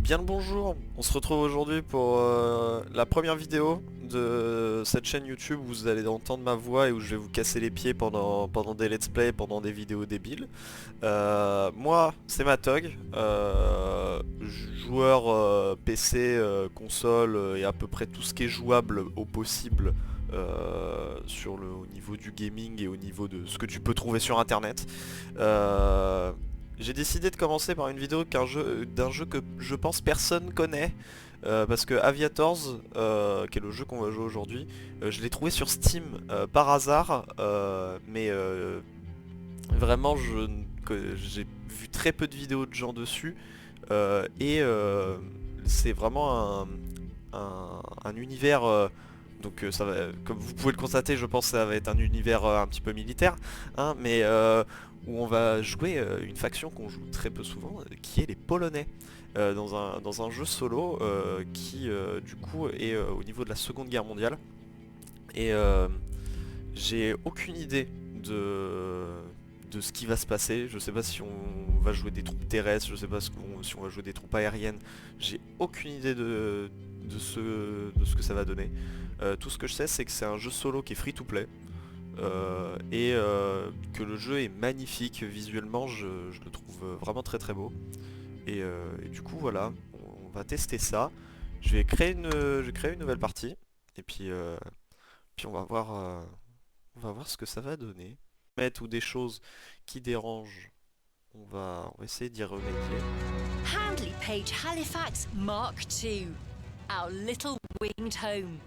Bien le bonjour, on se retrouve aujourd'hui pour la première vidéo de cette chaîne YouTube où vous allez entendre ma voix et où je vais vous casser les pieds pendant des let's play, pendant des vidéos débiles. Moi, c'est Matog, joueur PC, console et à peu près tout ce qui est jouable au possible au niveau du gaming et au niveau de ce que tu peux trouver sur internet. Euh, j'ai décidé de commencer par une vidéo d'un jeu que je pense personne connaît. Parce que Aviators, qui est le jeu qu'on va jouer aujourd'hui, je l'ai trouvé sur Steam par hasard, mais vraiment j'ai vu très peu de vidéos de gens dessus, c'est vraiment un univers, ça va, comme vous pouvez le constater, je pense que ça va être un univers un petit peu militaire, hein, mais où on va jouer une faction qu'on joue très peu souvent, qui est les Polonais, dans un jeu solo qui du coup est au niveau de la Seconde Guerre mondiale. Et j'ai aucune idée de ce qui va se passer. Je sais pas si on va jouer des troupes terrestres, je sais pas si on va jouer des troupes aériennes. J'ai aucune idée de ce que ça va donner. Tout ce que je sais, c'est que c'est un jeu solo qui est free to play. Que le jeu est magnifique visuellement, je le trouve vraiment très très beau. Et du coup voilà, on va tester ça. Je vais créer une nouvelle partie. Et puis on va voir ce que ça va donner. Mettre ou des choses qui dérangent, on va essayer d'y remédier. Handley Page Halifax Mark II, our little winged home.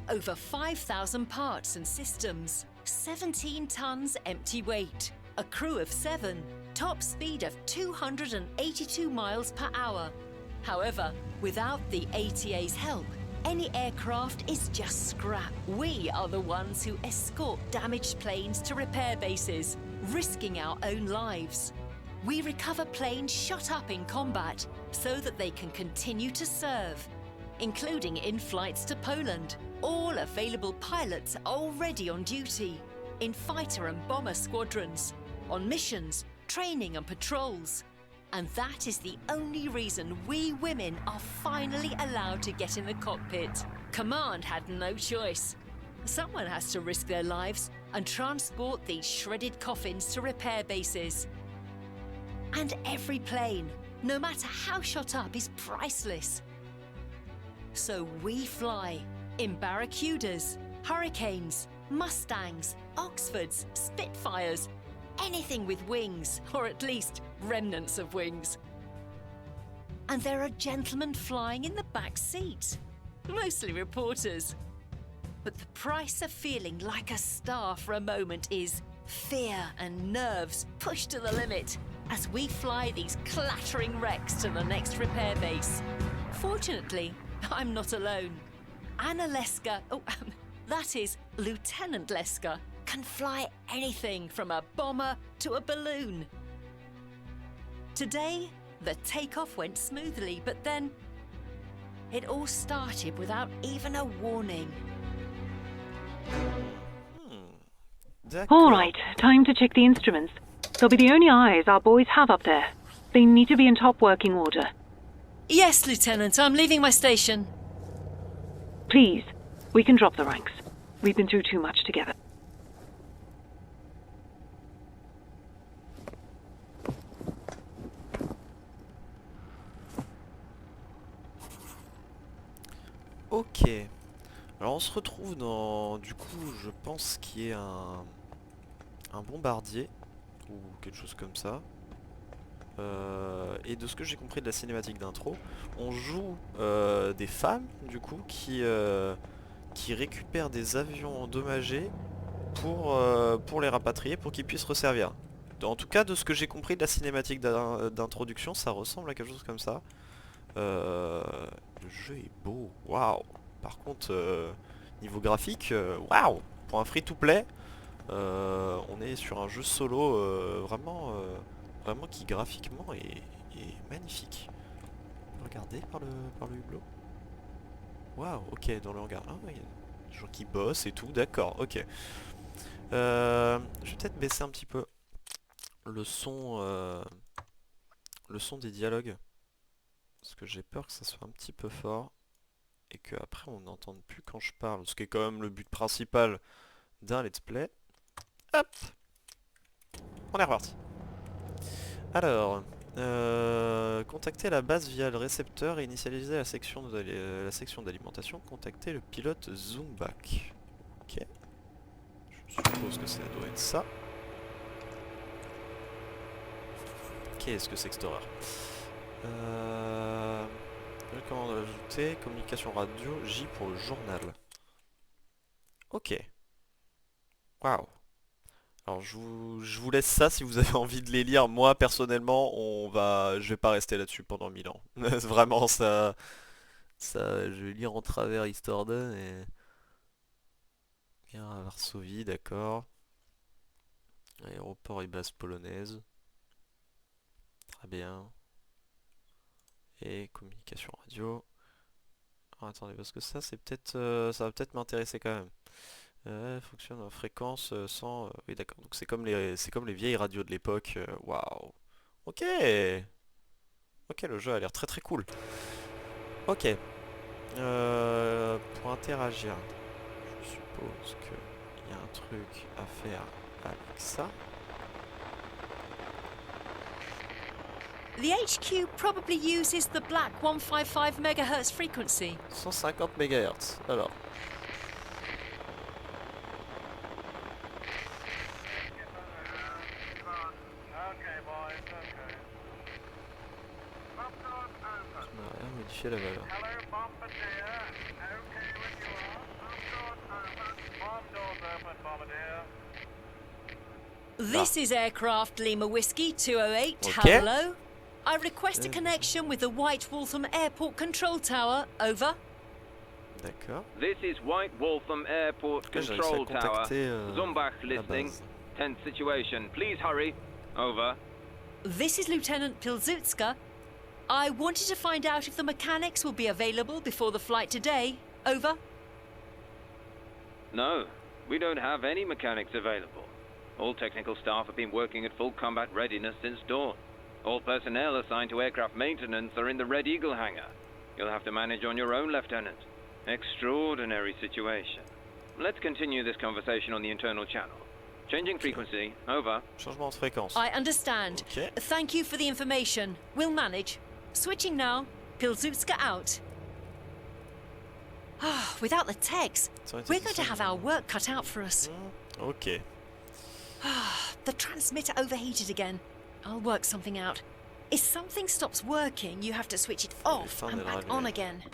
Over 5,000 parts and systems, 17 tons empty weight, a crew of 7, top speed of 282 miles per hour. However, without the ATA's help, any aircraft is just scrap. We are the ones who escort damaged planes to repair bases, risking our own lives. We recover planes shot up in combat so that they can continue to serve, including in flights to Poland. All available pilots are already on duty, in fighter and bomber squadrons, on missions, training and patrols. And that is the only reason we women are finally allowed to get in the cockpit. Command had no choice. Someone has to risk their lives and transport these shredded coffins to repair bases. And every plane, no matter how shot up, is priceless. So we fly in Barracudas, Hurricanes, Mustangs, Oxfords, Spitfires, anything with wings, or at least remnants of wings. And there are gentlemen flying in the back seat, mostly reporters. But the price of feeling like a star for a moment is fear and nerves pushed to the limit as we fly these clattering wrecks to the next repair base. Fortunately, I'm not alone. Anna Leska, that is Lieutenant Leska, can fly anything from a bomber to a balloon. Today, the takeoff went smoothly, but then it all started without even a warning. All right, time to check the instruments. They'll be the only eyes our boys have up there. They need to be in top working order. Yes, Lieutenant, I'm leaving my station. Please, we can drop the ranks. We've been through too much together. Ok. Alors on se retrouve dans, du coup, je pense qu'il y ait un bombardier ou quelque chose comme ça. Et de ce que j'ai compris de la cinématique d'intro, on joue des femmes du coup qui récupèrent des avions endommagés pour les rapatrier pour qu'ils puissent resservir. En tout cas de ce que j'ai compris de la cinématique d'introduction, ça ressemble à quelque chose comme ça. Le jeu est beau, waouh. Par contre niveau graphique, waouh. Pour un free-to-play, on est sur un jeu solo vraiment qui graphiquement est magnifique. Regardez par le hublot. Waouh, ok, dans le hangar. Ah oui, des gens qui bossent et tout, d'accord, ok. Je vais peut-être baisser un petit peu le son des dialogues. Parce que j'ai peur que ça soit un petit peu fort. Et que après on n'entende plus quand je parle. Ce qui est quand même le but principal d'un let's play. Hop! On est reparti. Alors, contacter la base via le récepteur et initialiser la section d'alimentation. Contacter le pilote Zoomback. Ok. Je suppose que ça doit être ça. Qu'est-ce que c'est que cette horreur? Comment ajouter communication radio J pour le journal. Ok. Waouh. Alors je vous laisse ça si vous avez envie de les lire. Moi personnellement, je vais pas rester là-dessus pendant 1000 ans. Vraiment je vais lire en travers histoire de et guerre à Varsovie, d'accord. Aéroport et base polonaise. Très bien. Et communication radio. Alors, attendez, parce que ça c'est peut-être ça va peut-être m'intéresser quand même. Fonctionne en fréquence sans... oui d'accord, donc c'est comme les vieilles radios de l'époque. Waouh. Ok. Ok, le jeu a l'air très très cool. Ok. Pour interagir, je suppose qu'il y a un truc à faire avec ça. The HQ probably uses the black 155 MHz frequency. 150 MHz. Alors. Je n'ai rien modifié la valeur. This is aircraft Lima Whiskey 208. Okay. Hello. I request a connection with the White Waltham Airport Control Tower. Over. D'accord. This is White Waltham Airport J'ai réussi à Control Tower. contacter Zumbach la listening. base. Tense situation. Please hurry. Over. This is Lieutenant Pilzutska. I wanted to find out if the mechanics will be available before the flight today. Over. No, we don't have any mechanics available. All technical staff have been working at full combat readiness since dawn. All personnel assigned to aircraft maintenance are in the Red Eagle hangar. You'll have to manage on your own, Lieutenant. Extraordinary situation. Let's continue this conversation on the internal channel. Changing frequency. Over. Changement de fréquence. I understand. Ok. Thank you for the information. We'll manage. Switching now. Pilzutska out. Without the techs, we're going to have our work cut out for us. Ok. The transmitter overheated again. I'll work something out. If something stops working, you have to switch it off and back on again.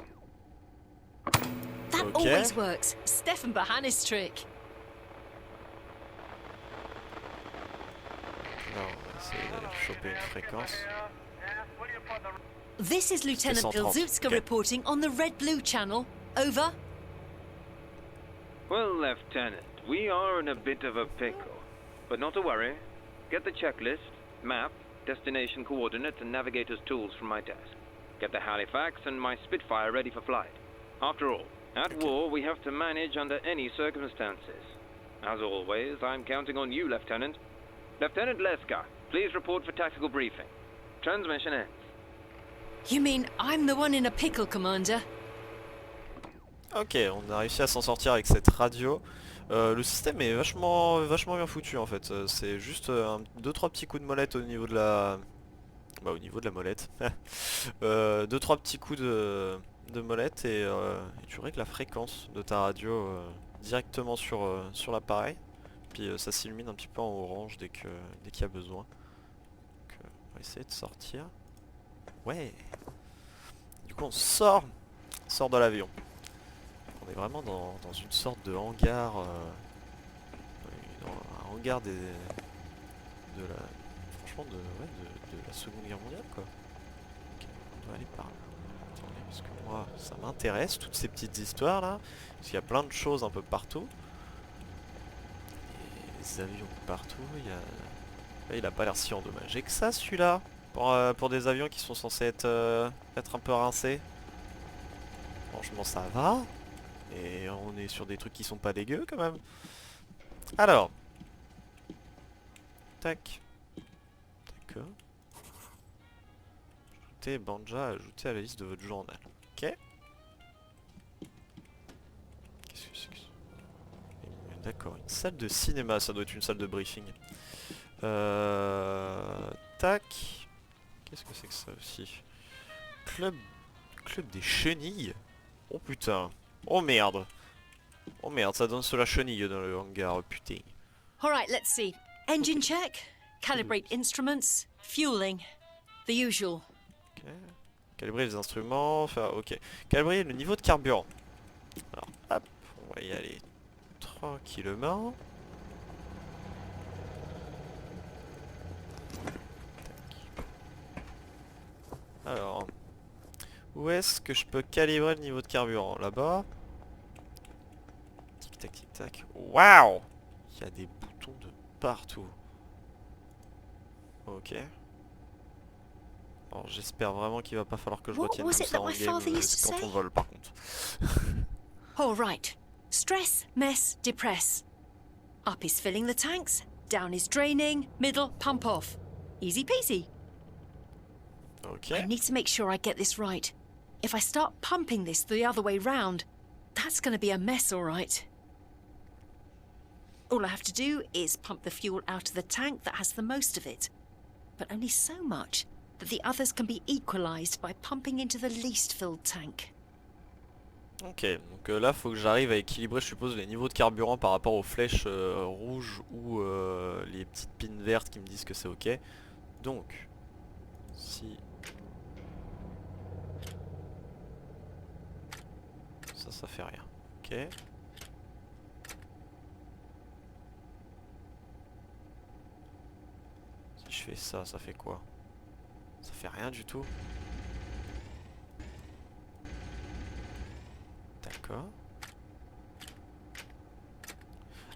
That Okay. always works. Stefan Bahanis trick. Alors, on va essayer d'aller choper une fréquence. This is Lieutenant 130, Pilzutska okay. reporting on the red-blue channel. Over. Well, Lieutenant, we are in a bit of a pickle. But not to worry. Get the checklist, map, destination coordinates, and navigator's tools from my desk. Get the Halifax and my Spitfire ready for flight. After all, at war we have to manage under any circumstances. As always, I'm counting on you, Lieutenant. Lieutenant Leska, please report for tactical briefing. Transmission ends. You mean I'm the one in a pickle, Commander? Ok, on a réussi à s'en sortir avec cette radio. Le système est vachement bien foutu en fait. C'est juste 2-3 petits coups de molette au niveau de la... Bah au niveau de la molette. 2-3 petits coups de molette et tu règles la fréquence de ta radio directement sur l'appareil. Puis ça s'illumine un petit peu en orange dès qu'il y a besoin. Donc, on va essayer de sortir. Ouais. Du coup on sort de l'avion. On est vraiment dans une sorte de hangar, un hangar franchement de la Seconde Guerre mondiale quoi. Ok, on doit aller par là. Attendez, parce que moi ça m'intéresse toutes ces petites histoires là, parce qu'il y a plein de choses un peu partout. Et les avions partout, il a pas l'air si endommagé que ça celui-là, pour des avions qui sont censés être un peu rincés. Franchement ça va. Et on est sur des trucs qui sont pas dégueux quand même. Alors. Tac. D'accord. ajouter Banja, ajouter à la liste de votre journal. Ok. Qu'est-ce que c'est que ça? D'accord, une salle de cinéma, ça doit être une salle de briefing. Tac. Qu'est-ce que c'est que ça aussi? Club des chenilles. Oh putain. Oh merde. Oh merde, ça donne sur la chenille dans le hangar, putain. Alright, let's see. Engine check, calibrate instruments, fueling. The usual. Ok. Calibrer les instruments, faire... Ok. Calibrer le niveau de carburant. Alors, hop, on va y aller tranquillement. Alors, où est-ce que je peux calibrer le niveau de carburant? Là-bas. Tic tac tic tac. Waouh! Il y a des boutons de partout. Ok. Alors j'espère vraiment qu'il va pas falloir que je What retienne was tout it ça that en my game father used to quand say? on vole par contre. Alright. Stress, mess, depress. Up is filling the tanks, down is draining, middle, pump off. Easy peasy. Ok. I need to make sure I get this right. If I start pumping this the other way round, that's gonna be a mess, alright. All I have to do is pump the fuel out of the tank that has the most of it. But only so much that the others can be equalized by pumping into the least filled tank. Ok, donc là faut que j'arrive à équilibrer je suppose les niveaux de carburant par rapport aux flèches rouges ou les petites pins vertes qui me disent que c'est ok. Donc, si... Ça fait rien. Ok. Si je fais ça, ça fait quoi? Ça fait rien du tout. D'accord.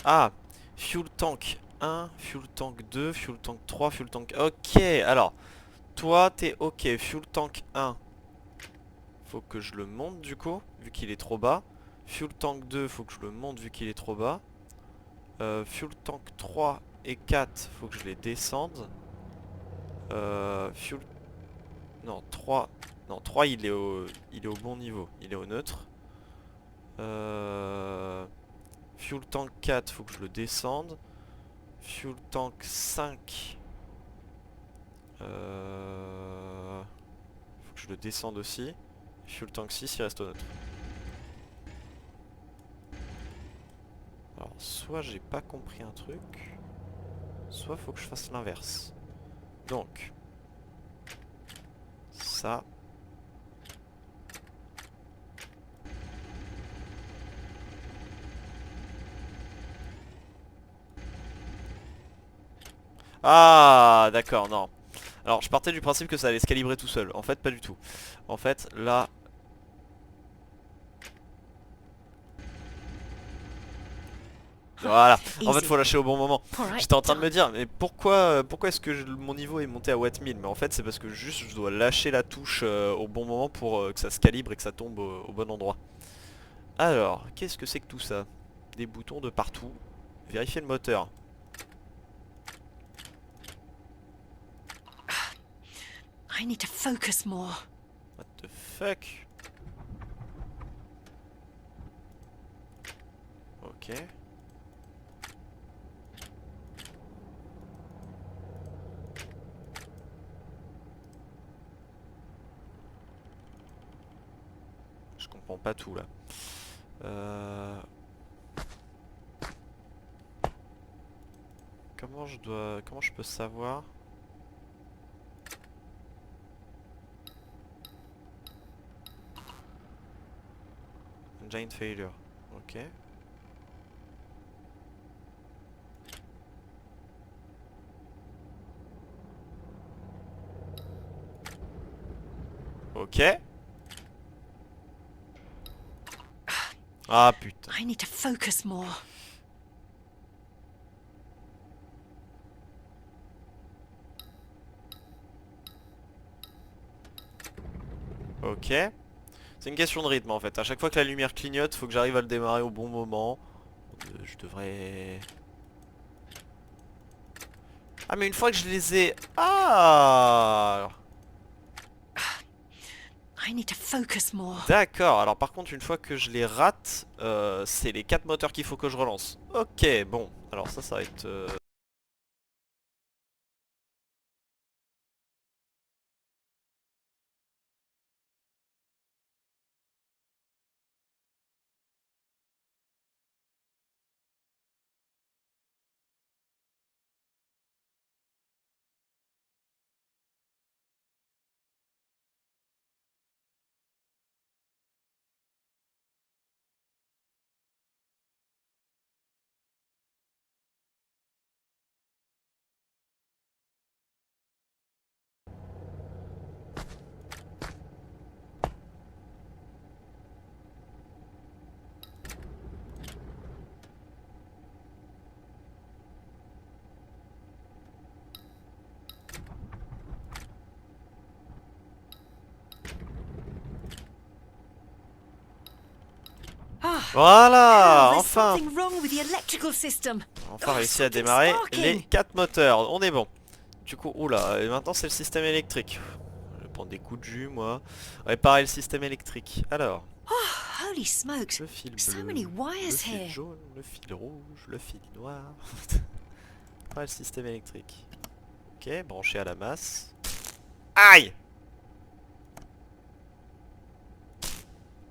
Ah! Fuel tank 1, fuel tank 2, fuel tank 3, fuel tank... Ok, alors. Toi, t'es ok. Fuel tank 1. Faut que je le monte du coup, vu qu'il est trop bas. Fuel tank 2, faut que je le monte vu qu'il est trop bas. Fuel tank 3 et 4, faut que je les descende. Fuel... Non, 3... Non, 3 il est au bon niveau. Il est au neutre. Fuel tank 4, faut que je le descende. Fuel tank 5. Faut que je le descende aussi. Fuel tank 6, il reste au neutre. Alors, soit j'ai pas compris un truc, soit faut que je fasse l'inverse. Donc, ça. Ah, d'accord, non. Alors, je partais du principe que ça allait se calibrer tout seul. En fait, pas du tout. En fait, là... Voilà. En fait, faut lâcher au bon moment. J'étais en train de me dire, mais pourquoi est-ce que mon niveau est monté à Watt 1000? Mais en fait, c'est parce que juste, je dois lâcher la touche au bon moment pour que ça se calibre et que ça tombe au bon endroit. Alors, qu'est-ce que c'est que tout ça? Des boutons de partout. Vérifier le moteur. I need to focus more. What the fuck? Ok. Je comprends pas tout là. Comment je peux savoir? Giant failure. Ok. Ok. Ah putain. I need to focus more. Ok. C'est une question de rythme en fait. À chaque fois que la lumière clignote, faut que j'arrive à le démarrer au bon moment. Je devrais... Ah mais une fois que je les ai... Ah! I need to focus more. D'accord, alors par contre une fois que je les rate, c'est les 4 moteurs qu'il faut que je relance. Ok, bon, alors ça va être... Voilà, There's enfin something wrong with the electrical system. Enfin Oh, réussi à something's démarrer sparking. les 4 moteurs, on est bon. Du coup, oula, et maintenant c'est le système électrique. Je vais prendre des coups de jus moi. Réparer le système électrique. Alors, Oh, holy smokes. le fil So bleu, many le wires fil here. jaune, le fil rouge, le fil noir. Pas le système électrique. Ok, branché à la masse. Aïe!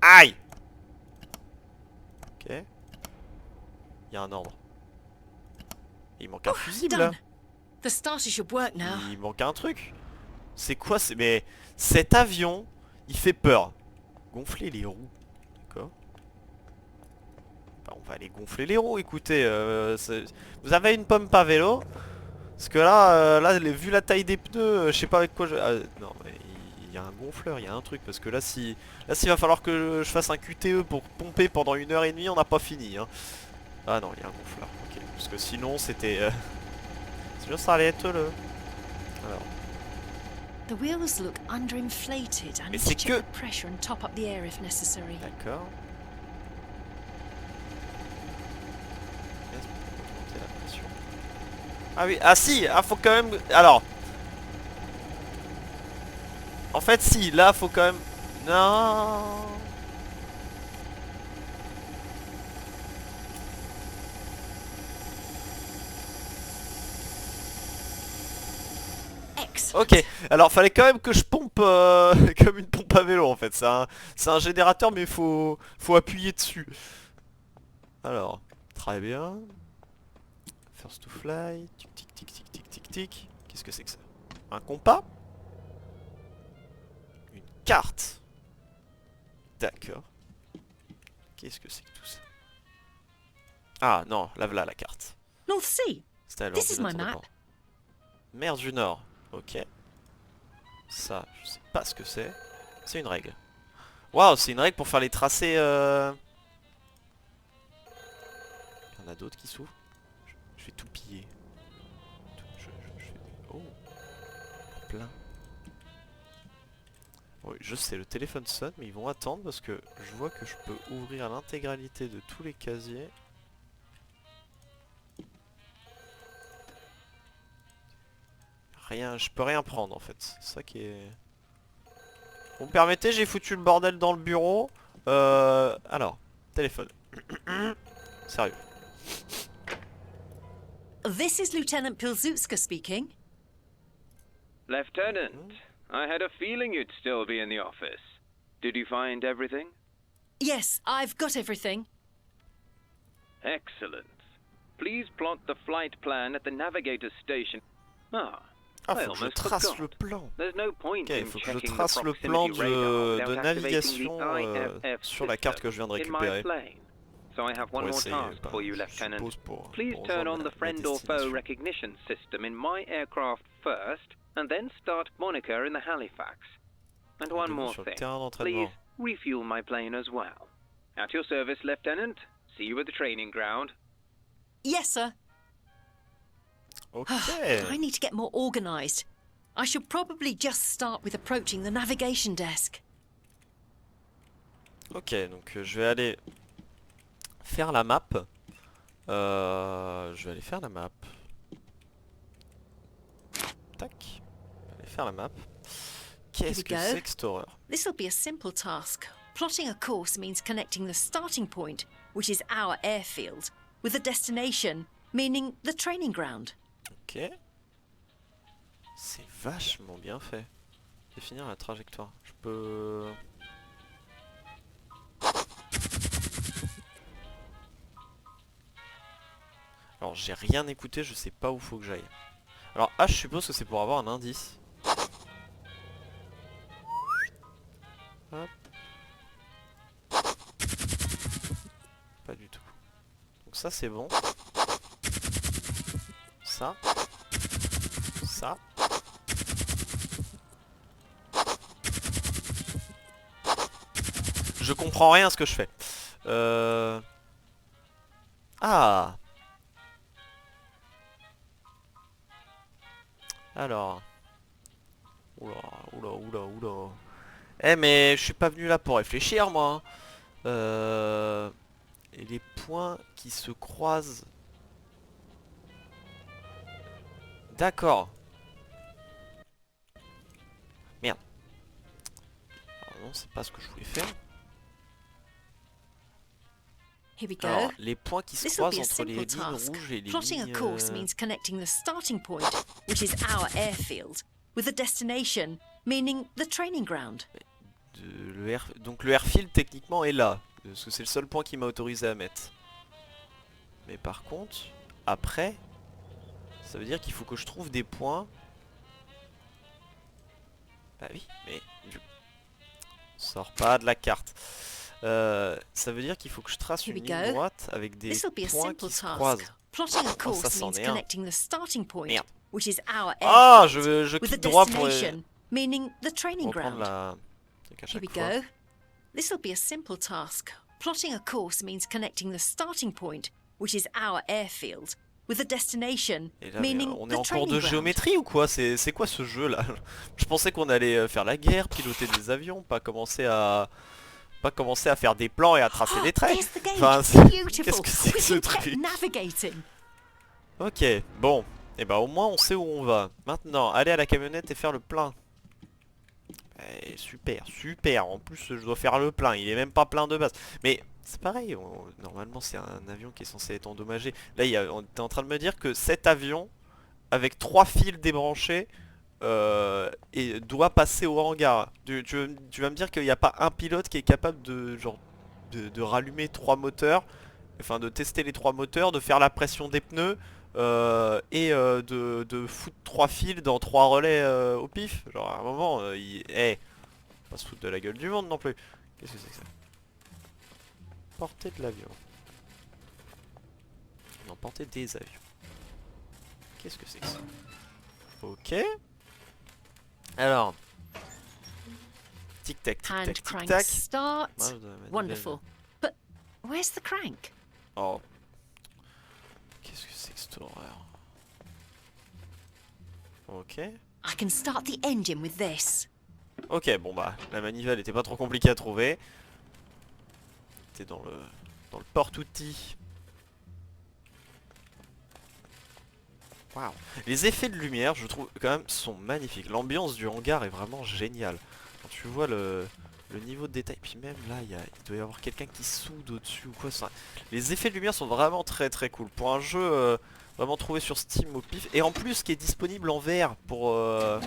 Aïe! Ok. Il y a un ordre. Il manque un fusible là. Done. The starter should work now. Il manque un truc. C'est quoi? Mais cet avion, il fait peur. Gonfler les roues. D'accord. Bah, on va aller gonfler les roues, écoutez. Vous avez une pompe à vélo? Parce que là, vu la taille des pneus, je sais pas avec quoi je... Ah, non, mais il y a un gonfleur, il y a un truc. Parce que là, s'il va falloir que je fasse un QTE pour pomper pendant 1 h 30, on n'a pas fini. Hein. Ah non, il y a un gonfleur. Ok. Parce que sinon, c'était... sinon, ça allait être le... Alors... The wheels look underinflated. I Mais need to c'est check que- the pressure and top up the air if necessary. D'accord. Est-ce qu'on peut augmenter la pression? Ah oui, ah si, ah faut quand même... Alors... En fait si, là faut quand même... Non. Excellent. Ok, alors fallait quand même que je pompe comme une pompe à vélo en fait. C'est un générateur mais faut appuyer dessus. Alors, très bien. First to fly. Tic tic tic tic tic tic tic. Qu'est-ce que c'est que ça? Un compas? Une carte. D'accord. Qu'est-ce que c'est que tout ça? Ah non, là voilà la carte. North Sea. C'était à This is my l'ordinateur de map. bord. Mer du Nord. Ok. Ça, je sais pas ce que c'est. C'est une règle. Waouh, c'est une règle pour faire les tracés. Il y en a d'autres qui s'ouvrent. Je vais tout piller. Oh. Plein. Oui, je sais, le téléphone sonne, mais ils vont attendre parce que je vois que je peux ouvrir l'intégralité de tous les casiers. Rien, je peux rien prendre en fait. C'est ça qui est... Vous me permettez, j'ai foutu le bordel dans le bureau. Alors, téléphone. Sérieux. This is Lieutenant Pilzutska speaking. Lieutenant, I had a feeling you'd still be in the office. Did you find everything? Yes, I've got everything. Excellent. Please plot the flight plan at the navigator's station. Ah, Ah, I faut que je almost trace forgot. le plan. There's no point Ok, in il faut que je checking the trace le plan proximity radar de without navigation activating the IFF sur la carte que je viens de system in my récupérer. plane. So I have one Pour more essayer, task bah, for you, je Lieutenant. suppose pour Please turn rejoindre on the la friend or foe destination. recognition system in my aircraft first, and then start Monica in the Halifax. And one Rendez-vous more sur le thing. terrain Please d'entraînement. refuel my plane as well. At your service, Lieutenant. See you at the training ground. Yes, sir. Ok. I need to get more organized. I should probably just start with approaching the navigation desk. Ok, donc je vais aller faire la map. Je vais aller faire la map. Tac. Je vais aller faire la map. Qu'est-ce que go. c'est que cette horreur? This'll be a simple task. Plotting a course means connecting the starting point, which is our airfield, with the destination, meaning the training ground. Ok. C'est vachement bien fait. Définir la trajectoire. Je peux... Alors j'ai rien écouté, je sais pas où faut que j'aille. Alors H, je suppose que c'est pour avoir un indice. Hop. Pas du tout. Donc ça c'est bon. Ça. Ça. Je comprends rien à ce que je fais. Ah. Alors. Oula, oula, oula, oula. Eh mais je suis pas venu là pour réfléchir moi. Et les points qui se croisent. D'accord. Merde. Alors non, c'est pas ce que je voulais faire. Here we go. Alors, les points qui se This'll croisent be a entre les simple lignes task. rouges et les Plotting a lignes... course means connecting the starting point, which is our airfield, with the destination, meaning the training ground. Donc le airfield techniquement est là. Parce que c'est le seul point qui m'a autorisé à mettre. Mais par contre, après, ça veut dire qu'il faut que je trouve des points. Bah oui, mais on sort pas de la carte. Ça veut dire qu'il faut que je trace Here une we ligne go. droite avec des This'll be a points simple qui se task. croisent. Plotting a Oh, ça, course c'en means est un. connecting the starting point, Merde. which is our Ah, airfield, je with clique the droit pour destination, meaning the training reprendre ground. la... truc à Here we chaque fois. go. This'll be a simple task. Plotting a course means connecting the starting point, which is our airfield, with the destination, Et là, mais, meaning on est the en cours training de ground. géométrie ou quoi? C'est quoi ce jeu là? Je pensais qu'on allait faire la guerre, piloter des avions, pas commencer à faire des plans et à tracer des traits. There's the gauge. Enfin, Beautiful. qu'est-ce que c'est que We ce can truc? get navigating. Ok, bon. Et bah au moins on sait où on va. Maintenant, aller à la camionnette et faire le plein. Eh, super, super. En plus, je dois faire le plein. Il est même pas plein de base. Mais c'est pareil. Normalement, c'est un avion qui est censé être endommagé. Là, t'es en train de me dire que cet avion, avec 3 fils débranchés, et doit passer au hangar. Tu vas me dire qu'il n'y a pas un pilote qui est capable de genre de rallumer 3 moteurs, enfin de tester les 3 moteurs, de faire la pression des pneus et de foutre 3 fils dans 3 relais au pif. Genre à un moment, on va pas se foutre de la gueule du monde non plus. Qu'est-ce que c'est que ça? Porter de l'avion. Non, porter des avions. Qu'est-ce que c'est que ça? Ok. Alors. Tic tac, tic Hand tac, tic crank tac. start. Marche de la manivelle. Wonderful. But where's the crank? Oh. Qu'est-ce que c'est que cette horreur? Ok. I can start the engine with this. Ok, bon bah, la manivelle était pas trop compliquée à trouver. C'était dans le porte-outil. Waouh. Les effets de lumière, je trouve quand même, sont magnifiques. L'ambiance du hangar est vraiment géniale. Quand tu vois le niveau de détail, puis même là, il doit y avoir quelqu'un qui soude au-dessus ou quoi. Les effets de lumière sont vraiment très très cool. Pour un jeu vraiment trouvé sur Steam au pif. Et en plus, qui est disponible en VR pour... alors,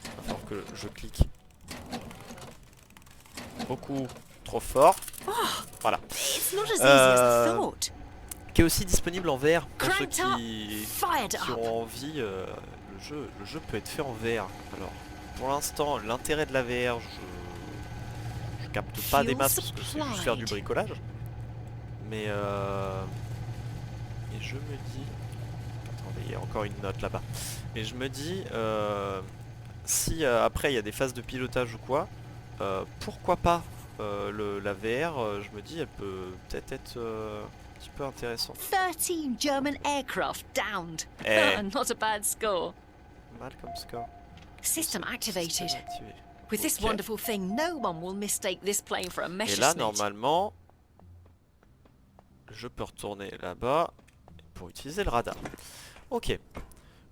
il va falloir que je clique. Beaucoup trop fort. Voilà. It's not as easy as I thought. Qui est aussi disponible en VR pour ceux Cranked up, qui fired up. ont envie. Le jeu peut être fait en VR. Alors, pour l'instant, l'intérêt de la VR, je capte pas Fuel des masses parce que c'est juste faire du supplied. bricolage. Mais et je me dis, attendez, il y a encore une note là-bas. Mais je me dis, si après il y a des phases de pilotage ou quoi, pourquoi pas la VR, je me dis, elle peut peut-être être un petit peu intéressante. 13 German aircraft downed. Eh. Not a bad score. Mal comme score. System activated. Système activé. With this Ok. wonderful thing, no one will mistake this plane for a Et là, Messerschmitt. normalement, je peux retourner là-bas pour utiliser le radar. Ok.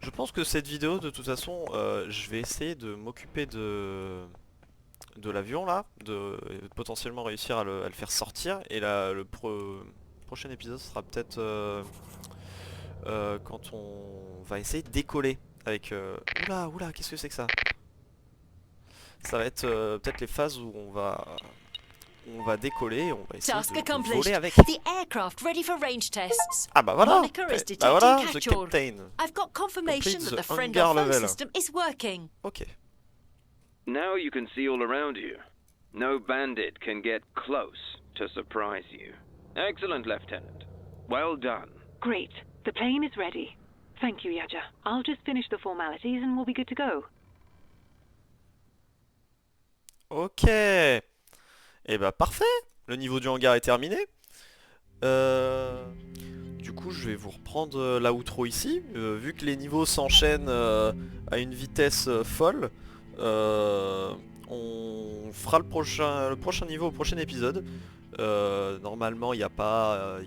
Je pense que cette vidéo, de toute façon, je vais essayer de m'occuper de l'avion là, de potentiellement réussir à le faire sortir. Et là, le prochain épisode sera peut-être quand on va essayer de décoller avec... Oula, oula, qu'est-ce que c'est que ça? Ça va être peut-être les phases où on va décoller et on va essayer Task de accomplished. voler avec. The aircraft ready for range tests. Ah bah voilà. Monica is Bah detecting voilà, the catch-all. captain. I've got confirmation Complete that the the friend hangar or foe level. system is working. Ok. Now you can see all around you. No bandit can get close to surprise you. Excellent, Lieutenant. Well done. Great. The plane is ready. Thank you, Yaja. I'll just finish the formalities and we'll be good to go. Ok. Et bah parfait. Le niveau du hangar est terminé. Du coup je vais vous reprendre l'outro ici. Vu que les niveaux s'enchaînent à une vitesse folle, on fera le prochain niveau au prochain épisode. Normalement il n'y a pas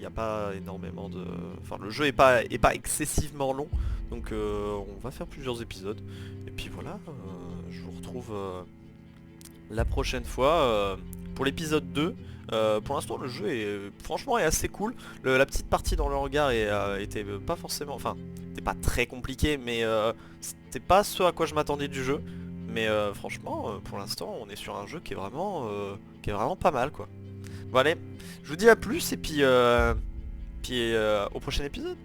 énormément de... Enfin le jeu est pas excessivement long. Donc on va faire plusieurs épisodes. Et puis voilà, je vous retrouve la prochaine fois pour l'épisode 2. Pour l'instant le jeu franchement est assez cool. La petite partie dans le hangar était pas forcément... Enfin, c'était pas très compliqué, mais c'était pas ce à quoi je m'attendais du jeu. Mais franchement, pour l'instant, on est sur un jeu qui est vraiment pas mal, quoi. Bon allez, je vous dis à plus et puis au prochain épisode.